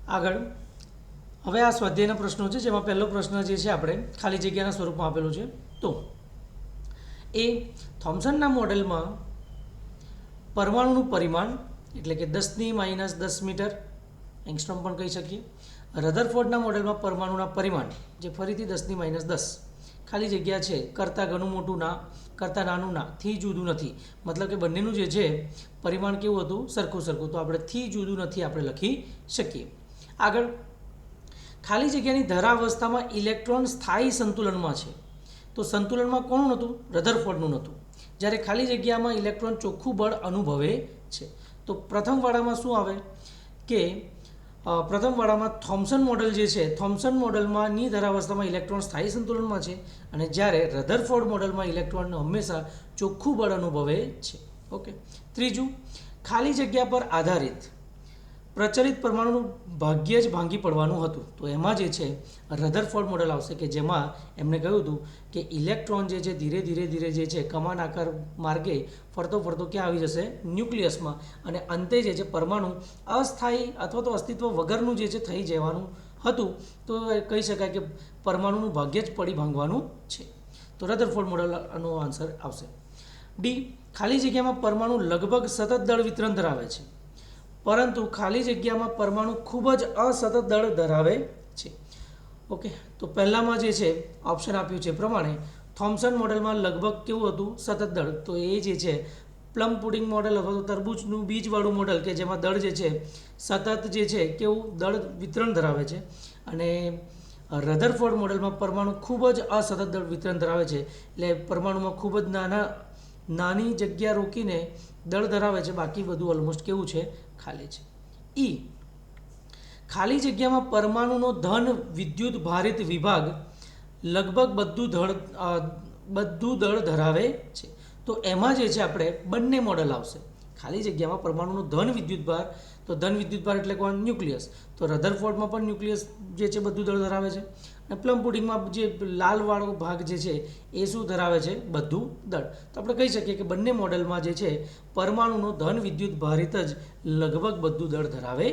આગળ હવે આ સ્વાધ્યાયના પ્રશ્નો છે, જેમાં પહેલો પ્રશ્ન જે છે આપણે ખાલી જગ્યાના સ્વરૂપમાં આપેલું છે. તો એ થોમ્સનના મોડેલમાં પરમાણુનું પરિમાણ એટલે કે 10⁻10 મીટર એંગસ્ટ્રોમ પણ કહી શકીએ. રધરફોર્ડના મોડેલમાં પરમાણુના પરિમાણ જે ફરીથી 10⁻10 ખાલી જગ્યા છે કરતાં ઘણું મોટું ના, કરતાં નાનું ના, થી જુદું નથી. મતલબ કે બંનેનું જે છે પરિમાણ કેવું હતું? સરખું. તો આપણે થી જુદું નથી આપણે લખી શકીએ. આગળ ખાલી જગ્યાની ધરાવસ્થામાં ઇલેક્ટ્રોન સ્થાયી સંતુલનમાં છે. તો સંતુલનમાં કોનું નહોતું? રધરફોર્ડનું નહોતું. જ્યારે ખાલી જગ્યામાં ઇલેક્ટ્રોન ચોખ્ખું બળ અનુભવે છે. તો પ્રથમ વાળામાં શું આવે કે પ્રથમ વાળામાં થોમ્સન મોડેલ જે છે, થોમ્સન મોડેલમાં ની ધરાવસ્થામાં ઇલેક્ટ્રોન સ્થાયી સંતુલનમાં છે, અને જ્યારે રધરફોર્ડ મોડેલમાં ઇલેક્ટ્રોન હંમેશા ચોખ્ખું બળ અનુભવે છે. ઓકે. ત્રીજું, ખાલી જગ્યા પર આધારિત પ્રચલિત પરમાણુનું ભાગ્યે જ ભાંગી પડવાનું હતું. તો એમાં જે છે રધરફોર્ડ મોડેલ આવશે કે જેમાં એમણે કહ્યું હતું કે ઇલેક્ટ્રોન જે છે ધીરે ધીરે જે છે કમાન આકાર માર્ગે ફરતો ક્યાં આવી જશે? ન્યુક્લિયસમાં. અને અંતે જે છે પરમાણુ અસ્થાયી અથવા તો અસ્તિત્વ વગરનું જે છે થઈ જવાનું હતું. તો કહી શકાય કે પરમાણુનું ભાગ્ય જ પડી ભાંગવાનું છે. તો રધરફોર્ડ મોડેલનો આન્સર આવશે. ડી, ખાલી જગ્યામાં પરમાણુ લગભગ સતત દળ વિતરણ ધરાવે છે, પરંતુ ખાલી જગ્યામાં પરમાણુ ખૂબ જ અસતત દળ ધરાવે છે. ઓકે. તો પહેલામાં જે છે ઓપ્શન આપ્યું છે પ્રમાણે થોમ્સન મોડેલમાં લગભગ કેવું હતું? સતત દળ. તો એ જે છે પ્લમ પુડિંગ મોડેલ અથવા તો તરબૂચનું બીજવાળું મોડેલ કે જેમાં દળ જે છે સતત જે છે કેવું દળ વિતરણ ધરાવે છે. અને રધરફોર્ડ મોડેલમાં પરમાણુ ખૂબ જ અસતત દળ વિતરણ ધરાવે છે. એટલે પરમાણુમાં ખૂબ જ નાની જગ્યા રોકીને દળ ધરાવે છે, બાકી બધું ઓલમોસ્ટ કેવું છે? ખાલી છે. ઈ, ખાલી જગ્યામાં પરમાણુનો ધન વિદ્યુત ભારિત વિભાગ લગભગ બધું દળ ધરાવે છે. તો એમાં જે છે આપણે બંને મોડલ આવશે. ખાલી જગ્યામાં પરમાણુનો ધન વિદ્યુત ભાર, તો ધન વિદ્યુત ભાર એટલે કોણ? ન્યુક્લિયસ. તો રધરફોર્ડમાં પણ ન્યુક્લિયસ જે છે બધું દળ ધરાવે છે. અને પ્લમ પુડિંગમાં જે લાલવાળો ભાગ જે છે એ શું ધરાવે છે? બધું દળ. તો આપણે કહી શકીએ કે બંને મોડેલમાં જે છે પરમાણુનો ધન વિદ્યુત ભારિત જ લગભગ બધું દળ ધરાવે